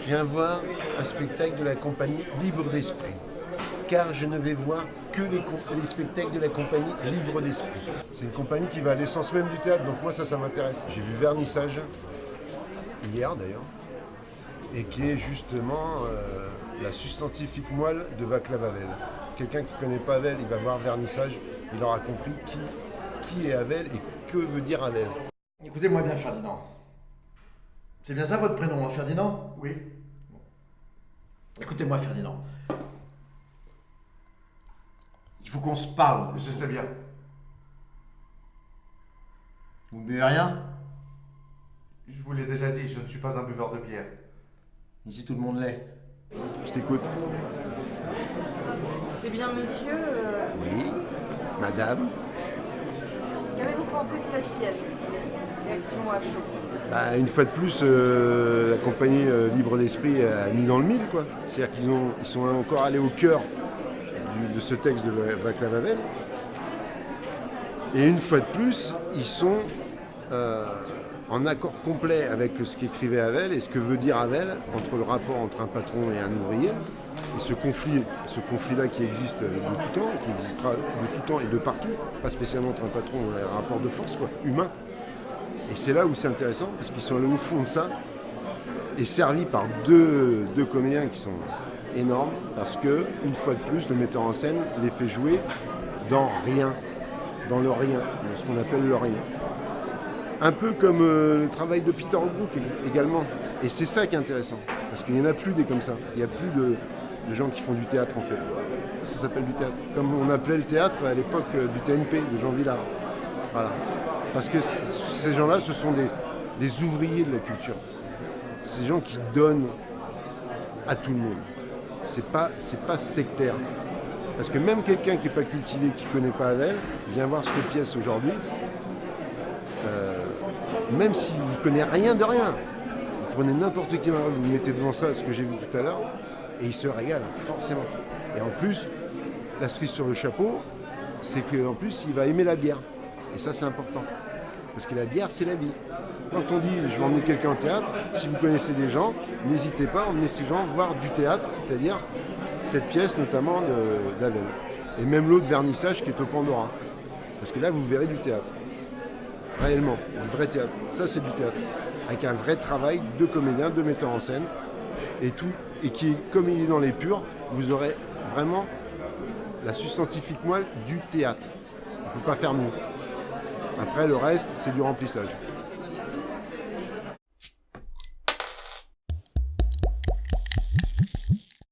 Je viens voir un spectacle de la compagnie Libre d'Esprit, car je ne vais voir que les spectacles de la compagnie Libre d'Esprit. C'est une compagnie qui va à l'essence même du théâtre, donc moi ça m'intéresse. J'ai vu Vernissage, hier d'ailleurs, et qui est justement la substantifique moelle de Václav Havel. Quelqu'un qui ne connaît pas Havel, il va voir Vernissage, il aura compris qui est Havel et que veut dire Havel. Écoutez-moi bien, Ferdinand. C'est bien ça votre prénom, hein, Ferdinand? Oui. Écoutez-moi, Ferdinand. Il faut qu'on se parle. Je sais bien. Vous ne buvez rien? Je vous l'ai déjà dit, je ne suis pas un buveur de bière. Ici, tout le monde l'est. Je t'écoute. Eh bien, monsieur, Oui, madame. qu'avez-vous pensé de cette pièce? Réaction à chaud. Une fois de plus, la compagnie Libre d'Esprit a mis dans le mille, quoi. C'est-à-dire qu'ils sont encore allés au cœur de ce texte de Václav Havel. Et une fois de plus, ils sont en accord complet avec ce qu'écrivait Havel et ce que veut dire Havel entre le rapport entre un patron et un ouvrier. Et ce conflit-là qui existe de tout temps, qui existera de tout temps et de partout, pas spécialement entre un patron et un rapport de force, quoi, humain. Et c'est là où c'est intéressant, parce qu'ils sont allés au fond de ça, et servis par deux comédiens qui sont énormes, parce que, une fois de plus, le metteur en scène les fait jouer dans rien, dans le rien, dans ce qu'on appelle le rien. Un peu comme le travail de Peter Brook également. Et c'est ça qui est intéressant, parce qu'il n'y en a plus des comme ça. Il n'y a plus de gens qui font du théâtre, en fait. Ça s'appelle du théâtre. Comme on appelait le théâtre à l'époque du TNP, de Jean Vilar. Voilà. Parce que ces gens-là, ce sont des ouvriers de la culture. Ces gens qui donnent à tout le monde. C'est pas sectaire. Parce que même quelqu'un qui n'est pas cultivé, qui ne connaît pas Havel, vient voir cette pièce aujourd'hui, même s'il ne connaît rien de rien. Vous prenez n'importe qui, vous mettez devant ça, ce que j'ai vu tout à l'heure, et il se régale, forcément. Et en plus, la cerise sur le chapeau, c'est qu'en plus, il va aimer la bière. Et ça, c'est important. Parce que la bière, c'est la vie. Quand on dit « je vais emmener quelqu'un au théâtre », si vous connaissez des gens, n'hésitez pas à emmener ces gens voir du théâtre, c'est-à-dire cette pièce notamment d'Havel. Et même l'autre Vernissage qui est au Pandora. Parce que là, vous verrez du théâtre. Réellement, du vrai théâtre. Ça, c'est du théâtre. Avec un vrai travail de comédien, de metteur en scène, et tout. Et qui, comme il est dans les purs, vous aurez vraiment la substantifique moelle du théâtre. On ne peut pas faire mieux. Après, le reste, c'est du remplissage.